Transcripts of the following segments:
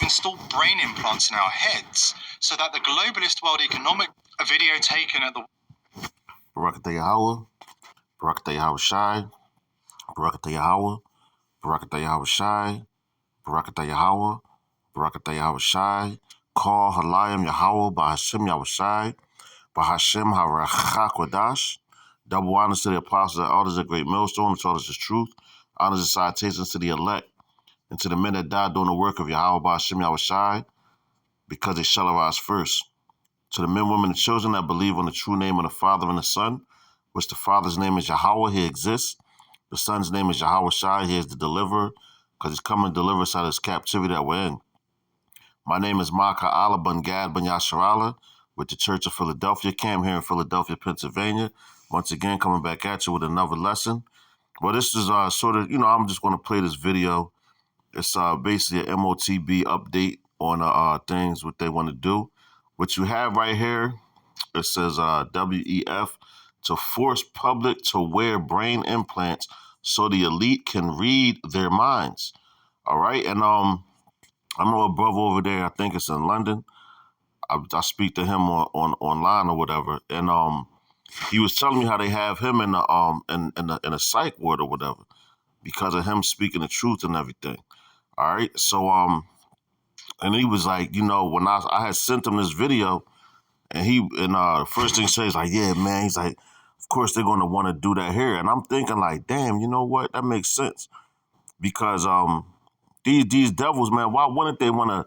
install brain implants in our heads so that the globalist World Economic... A video taken at the... Barakatah Yahweh, Barakatah Yahweh Shai, Barakatah Yahweh, Barakatah Yahweh Shai, Barakatah Yahweh, Barakatah Yahweh Shai, Call Halayim Yahweh, Bahashem Yahweh Shai, Bahashem HaRachakwadash. Double honors to the apostles and elders of Great Millstone, and taught us his truth. Honors and salutations to the elect and to the men that died doing the work of Yahweh, Bahashem Yahweh Shai, because they shall arise first. To the men, women, and children that believe on the true name of the Father and the Son, which the Father's name is Yahweh, he exists. The Son's name is Yahweh Shai, he is the deliverer, because he's coming to deliver us out of this captivity that we're in. My name is Maka Allah Ben Gad Ben Yasharala with the Church of Philadelphia camp here in Philadelphia, Pennsylvania. Once again, coming back at you with another lesson. Well, this is sort of, I'm just going to play this video. It's basically an MOTB update on things, what they want to do. What you have right here, it says WEF, to force public to wear brain implants so the elite can read their minds. All right, and I know a brother over there, I think it's in London. I speak to him on online or whatever, and he was telling me how they have him in a psych ward or whatever because of him speaking the truth and everything. All right, so and he was like, when I had sent him this video, and the first thing he says like, yeah, man, he's like, of course they're going to want to do that here, and I'm thinking like, damn, you know what, that makes sense, because these devils, man, why wouldn't they want to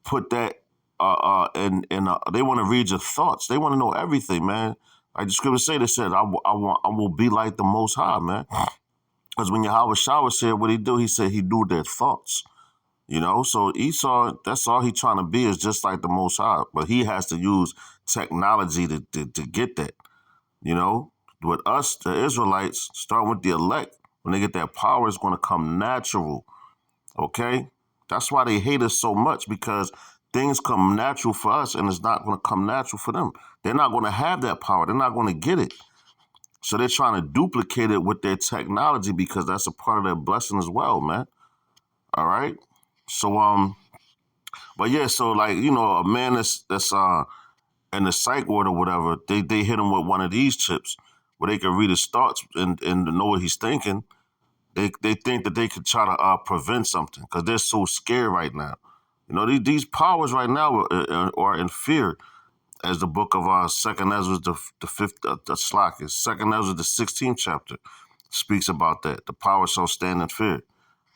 put that they want to read your thoughts, they want to know everything, man. Like the scripture say, they said, I will be like the Most High, man, because when Yahweh Shah said what he do, he said he knew their thoughts. So Esau, that's all he trying to be, is just like the Most High. But he has to use technology to get that. With us, the Israelites, starting with the elect, when they get that power, it's going to come natural. Okay? That's why they hate us so much, because things come natural for us and it's not going to come natural for them. They're not going to have that power. They're not going to get it. So they're trying to duplicate it with their technology, because that's a part of their blessing as well, man. All right? So, but yeah, so like, a man that's in the psych ward or whatever, they hit him with one of these chips where they can read his thoughts and know what he's thinking. They think that they could try to prevent something because they're so scared right now. These powers right now are in fear, as the book of Second Ezra, the fifth, the Slack is Second Ezra, the 16th chapter, speaks about that. The power shall stand in fear.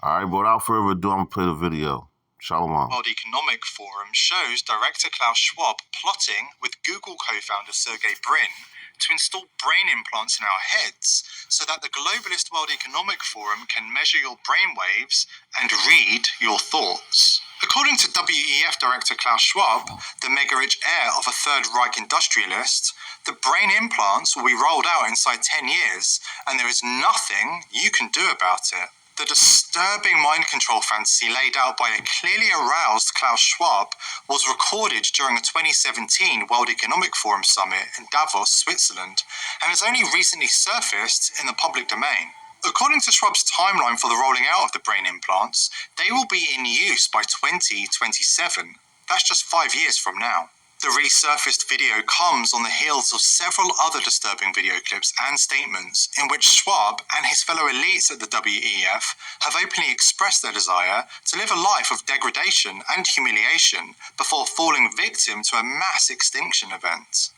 All right, but without further ado, I'm going to play the video. Shalom. World Economic Forum shows director Klaus Schwab plotting with Google co-founder Sergey Brin to install brain implants in our heads so that the globalist World Economic Forum can measure your brain waves and read your thoughts. According to WEF director Klaus Schwab, the mega-rich heir of a Third Reich industrialist, the brain implants will be rolled out inside 10 years, and there is nothing you can do about it. The disturbing mind control fantasy laid out by a clearly aroused Klaus Schwab was recorded during a 2017 World Economic Forum summit in Davos, Switzerland, and has only recently surfaced in the public domain. According to Schwab's timeline for the rolling out of the brain implants, they will be in use by 2027. That's just 5 years from now. The resurfaced video comes on the heels of several other disturbing video clips and statements in which Schwab and his fellow elites at the WEF have openly expressed their desire to live a life of degradation and humiliation before falling victim to a mass extinction event.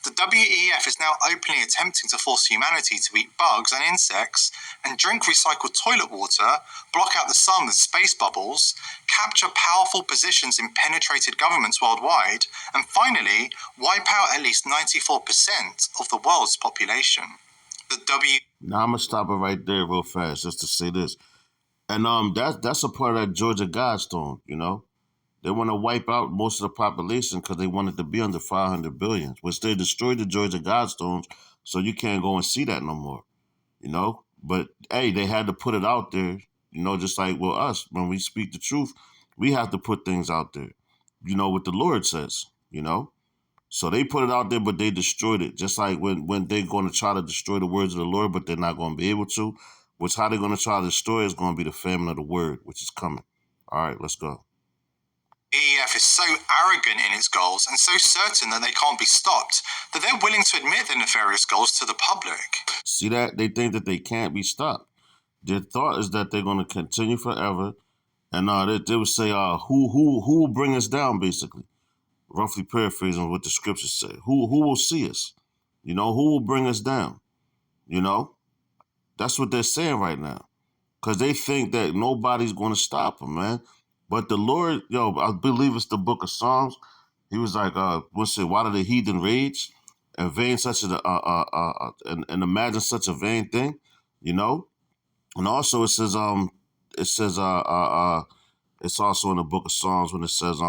The WEF is now openly attempting to force humanity to eat bugs and insects and drink recycled toilet water, block out the sun with space bubbles, capture powerful positions in penetrated governments worldwide, and finally, wipe out at least 94% of the world's population. Now I'm going to stop it right there real fast just to say this. And that's a part of that Georgia Guidestone, They want to wipe out most of the population because they want it to be under 500 billion, which they destroyed the Georgia Guidestones, so you can't go and see that no more, But, hey, they had to put it out there, just like with us. When we speak the truth, we have to put things out there, what the Lord says, So they put it out there, but they destroyed it, just like when they're going to try to destroy the words of the Lord, but they're not going to be able to. Which how they're going to try to destroy is going to be the famine of the word, which is coming. All right, let's go. EEF is so arrogant in its goals and so certain that they can't be stopped that they're willing to admit their nefarious goals to the public. See that? They think that they can't be stopped. Their thought is that they're going to continue forever. And they would say, who will bring us down, basically. Roughly paraphrasing what the scriptures say. Who will see us? You know, who will bring us down? You know? That's what they're saying right now. Because they think that nobody's going to stop them, man. But the Lord, I believe it's the book of Psalms. He was like, why do the heathen rage? And vain such and imagine such a vain thing, you know? And also it says, it's also in the book of Psalms when it says,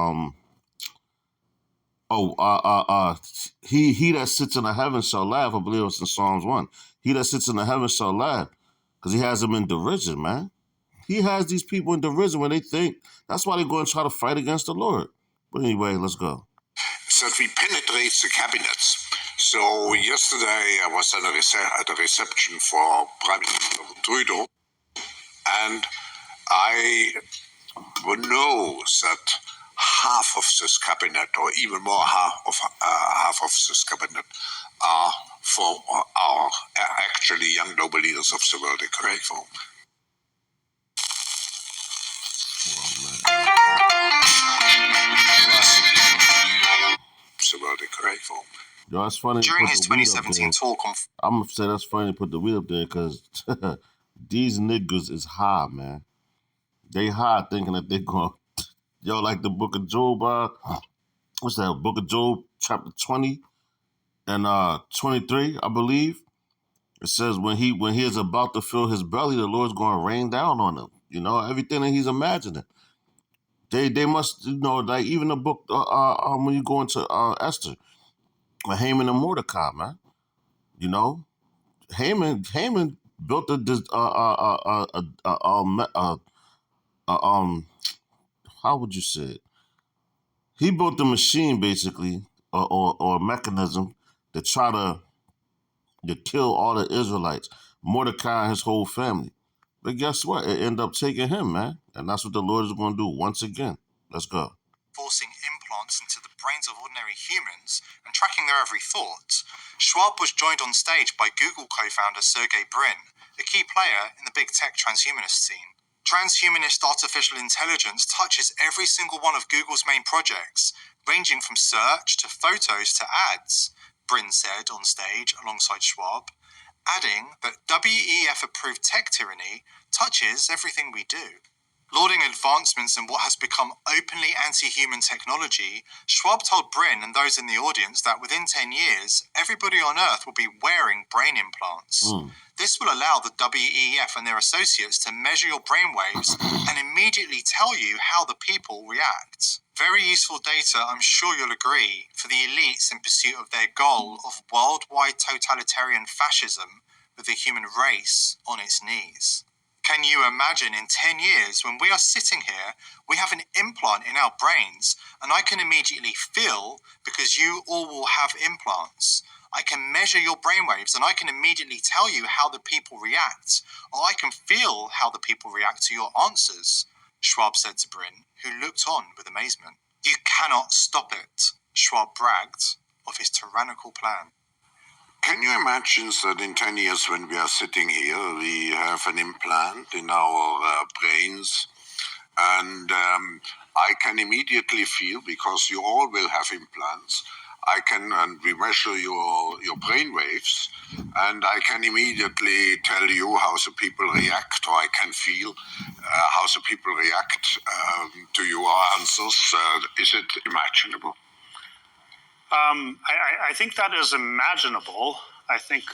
he that sits in the heavens shall laugh. I believe it's in Psalms 1. He that sits in the heavens shall laugh because he has them in derision, man. He has these people in derision when they think that's why they go and try to fight against the Lord. But anyway, let's go. That we penetrate the cabinets. So yesterday I was at a reception for Prime Minister Trudeau, and I know that half of this cabinet, or even more half of this cabinet, are actually young noble leaders of the World Economic Forum. The World Economic Forum. Yo, that's funny. During his 2017 talk on... I'm going to say that's funny to put the weed up there because these niggas is high, man. They high thinking that they're going to... like the book of Job, what's that? Book of Job, chapter 20 and 23, I believe. It says when he is about to fill his belly, the Lord's going to rain down on him. You know, everything that he's imagining. They must, like even the book, when you go into Esther, Haman and Mordecai, man. You know, Haman built how would you say it? He built a machine basically, or a mechanism to try to kill all the Israelites, Mordecai and his whole family. But guess what? It ended up taking him, man. And that's what the Lord is going to do once again. Let's go. Forcing implants into the brains of ordinary humans and tracking their every thought, Schwab was joined on stage by Google co-founder Sergey Brin, a key player in the big tech transhumanist scene. Transhumanist artificial intelligence touches every single one of Google's main projects, ranging from search to photos to ads, Brin said on stage alongside Schwab, adding that WEF-approved tech tyranny touches everything we do. Lauding advancements in what has become openly anti-human technology, Schwab told Brin and those in the audience that within 10 years, everybody on Earth will be wearing brain implants. This will allow the WEF and their associates to measure your brainwaves and immediately tell you how the people react. Very useful data, I'm sure you'll agree, for the elites in pursuit of their goal of worldwide totalitarian fascism with the human race on its knees. Can you imagine in 10 years when we are sitting here, we have an implant in our brains and I can immediately feel, because you all will have implants, I can measure your brainwaves and I can immediately tell you how the people react, or I can feel how the people react to your answers, Schwab said to Brin, who looked on with amazement. You cannot stop it, Schwab bragged of his tyrannical plan. Can you imagine that in 10 years when we are sitting here, we have an implant in our brains, and I can immediately feel, because you all will have implants, and we measure your brain waves, and I can immediately tell you how the people react, or I can feel how the people react to your answers. Is it imaginable? I think that is imaginable. I think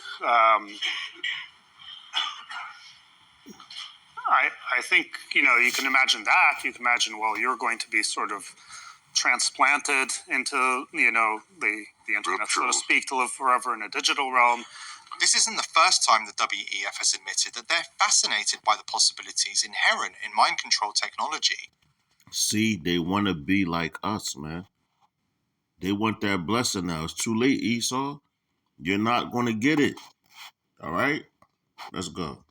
I think you can imagine that. You can imagine, well, you're going to be sort of transplanted into the internet, so to speak, to live forever in a digital realm. This isn't the first time the WEF has admitted that they're fascinated by the possibilities inherent in mind control technology. See, they want to be like us, man. They want that blessing now. It's too late, Esau. You're not going to get it. All right? Let's go.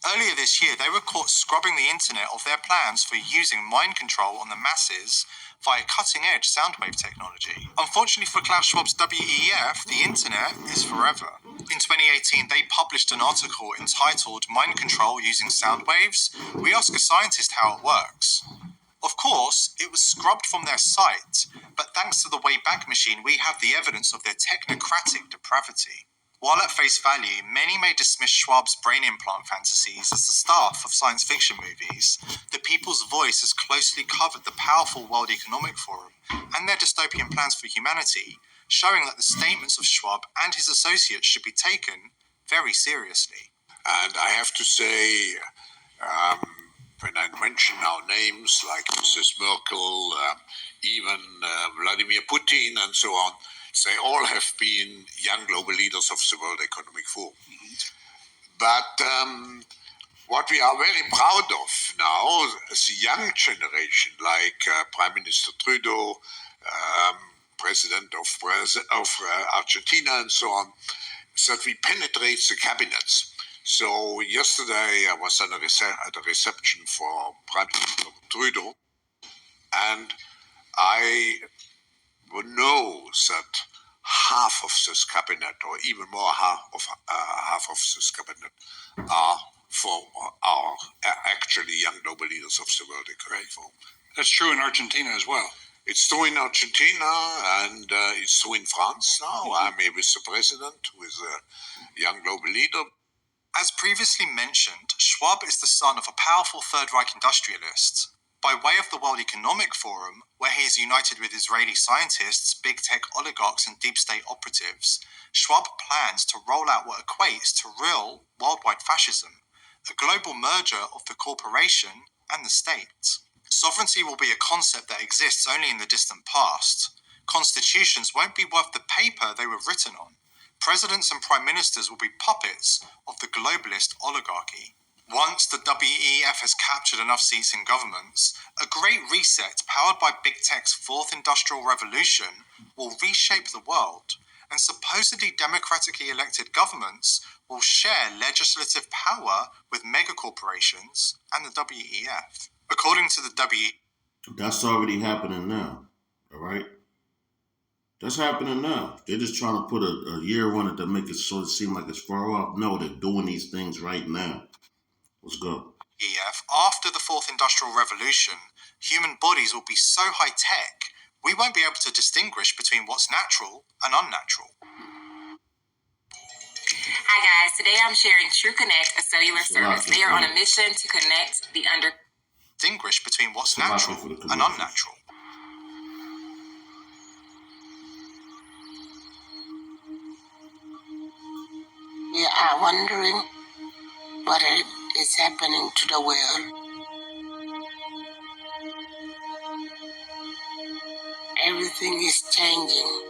Earlier this year, they were caught scrubbing the internet of their plans for using mind control on the masses via cutting-edge soundwave technology. Unfortunately for Klaus Schwab's WEF, the internet is forever. In 2018, they published an article entitled Mind Control Using Sound Waves. We ask a scientist how it works. Of course, it was scrubbed from their site, but thanks to the Wayback Machine, we have the evidence of their technocratic depravity. While at face value, many may dismiss Schwab's brain implant fantasies as the stuff of science fiction movies, the People's Voice has closely covered the powerful World Economic Forum and their dystopian plans for humanity, showing that the statements of Schwab and his associates should be taken very seriously. And I have to say, when I mention now names like Mrs. Merkel, even Vladimir Putin and so on, they all have been young global leaders of the World Economic Forum. But what we are very proud of now is the young generation, like Prime Minister Trudeau, President of Argentina and so on, is that we penetrate the cabinets. So yesterday I was at a reception for Prime Minister Trudeau, and I know that half of this cabinet, or even more half of this cabinet, are actually young global leaders of the World Economic Forum. That's true in Argentina as well. It's true in Argentina, and it's true in France now. I'm with the president, who is a young global leader. As previously mentioned, Schwab is the son of a powerful Third Reich industrialist. By way of the World Economic Forum, where he is united with Israeli scientists, big tech oligarchs and deep state operatives, Schwab plans to roll out what equates to real worldwide fascism, a global merger of the corporation and the state. Sovereignty will be a concept that exists only in the distant past. Constitutions won't be worth the paper they were written on. Presidents and prime ministers will be puppets of the globalist oligarchy. Once the WEF has captured enough seats in governments, a great reset powered by big tech's fourth industrial revolution will reshape the world, and supposedly democratically elected governments will share legislative power with megacorporations and the WEF. According to the WEF, That's already happening now, all right? That's happening now. They're just trying to put a year on it to make it sort of seem like it's far off. No, they're doing these things right now. Let's go. After the fourth industrial revolution, human bodies will be so high-tech, we won't be able to distinguish between what's natural and unnatural. Hi guys, today I'm sharing TrueConnect, a cellular service. They are on a mission to connect the distinguish between what's natural and unnatural. We are wondering what is happening to the world. Everything is changing.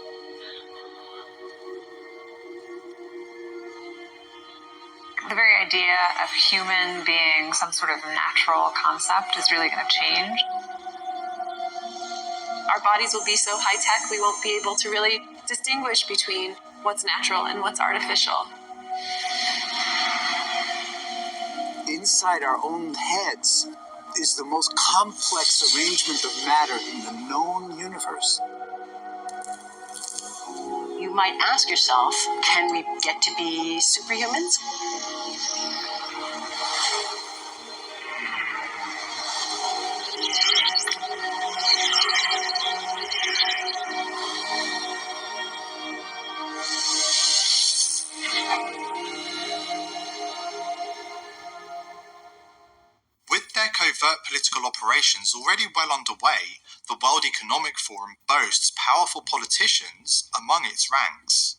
The very idea of human being some sort of natural concept is really going to change. Our bodies will be so high-tech, we won't be able to really distinguish between what's natural and what's artificial. Inside our own heads is the most complex arrangement of matter in the known universe. You might ask yourself, can we get to be superhumans? With their covert political operations already well underway, the World Economic Forum boasts powerful politicians among its ranks.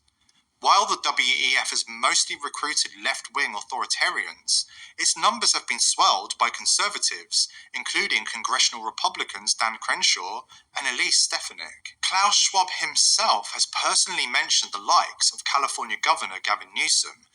While the WEF has mostly recruited left-wing authoritarians, its numbers have been swelled by conservatives, including congressional Republicans Dan Crenshaw and Elise Stefanik. Klaus Schwab himself has personally mentioned the likes of California Governor Gavin Newsom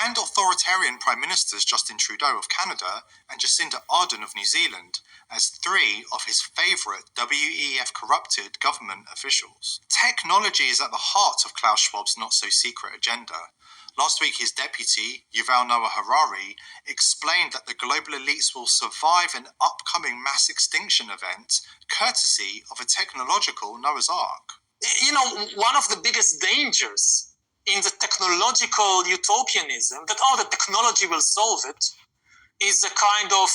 and authoritarian Prime Ministers Justin Trudeau of Canada and Jacinda Ardern of New Zealand as three of his favourite WEF corrupted government officials. Technology is at the heart of Klaus Schwab's not-so-secret agenda. Last week, his deputy, Yuval Noah Harari, explained that the global elites will survive an upcoming mass extinction event courtesy of a technological Noah's Ark. You know, one of the biggest dangers in the technological utopianism, that the technology will solve it, is a kind of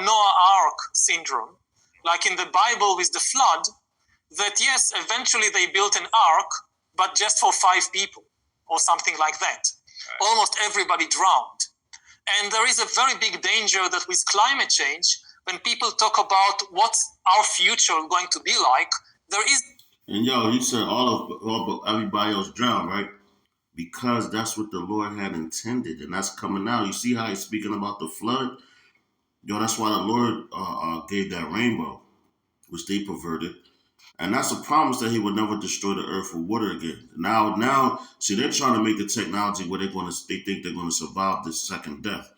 Noah Ark syndrome. Like in the Bible with the flood, that yes, eventually they built an ark, but just for 5 people or something like that. Right. Almost everybody drowned. And there is a very big danger that with climate change, when people talk about what's our future going to be like, there is... And yo, he said all everybody else drowned, right? Because that's what the Lord had intended, and that's coming out. You see how he's speaking about the flood? Yo, that's why the Lord gave that rainbow, which they perverted. And that's a promise that he would never destroy the earth with water again. Now, see, they're trying to make the technology where they think they're going to survive this second death,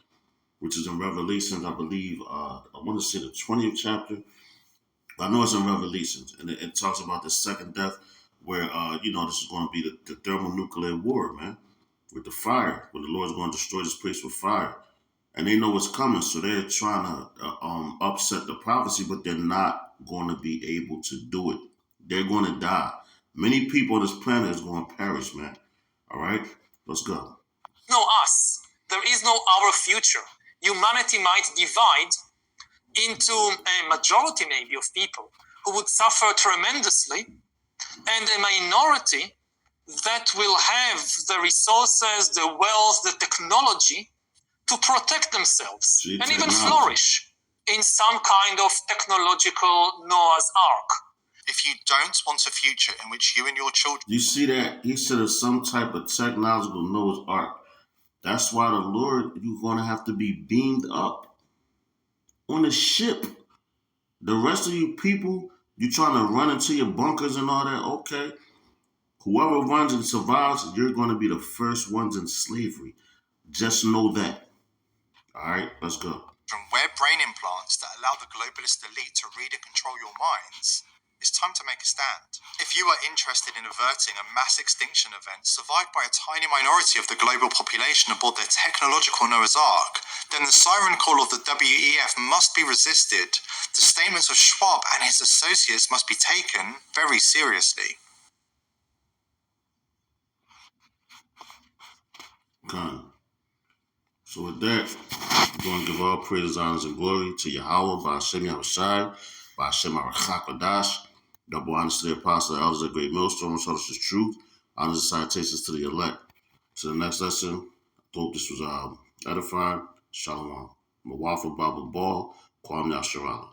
which is in Revelations, I believe, I want to say the 20th chapter. I know it's in Revelations, and it talks about the second death where, this is going to be the thermonuclear war, man, with the fire, where the Lord's going to destroy this place with fire. And they know what's coming, so they're trying to upset the prophecy, but they're not going to be able to do it. They're going to die. Many people on this planet is going to perish, man. All right? Let's go. No us. There is no our future. Humanity might divide into a majority maybe of people who would suffer tremendously, and a minority that will have the resources, the wealth, the technology to protect themselves and even flourish in some kind of technological Noah's Ark. If you don't want a future in which you and your children... You see that? He said it's some type of technological Noah's Ark. That's why the Lord, you're going to have to be beamed up on a ship. The rest of you people, you trying to run into your bunkers and all that, okay. Whoever runs and survives, you're going to be the first ones in slavery. Just know that. All right, let's go. From wear brain implants that allow the globalist elite to read and control your minds, it's time to make a stand. If you are interested in averting a mass extinction event survived by a tiny minority of the global population aboard their technological Noah's Ark, then the siren call of the WEF must be resisted. The statements of Schwab and his associates must be taken very seriously. Okay. So with that, we're going to give all praises, honors, and glory to Yahweh, by Hashem Yahushai, by Hashem Arachakadash. Double honors to the apostle, the elders of the great millstone, which tells us the truth. Honors and salutations to the elect. To the next lesson, I hope this was edifying. Shalom. Mawafah Baba Ball, Kwam Yasharala.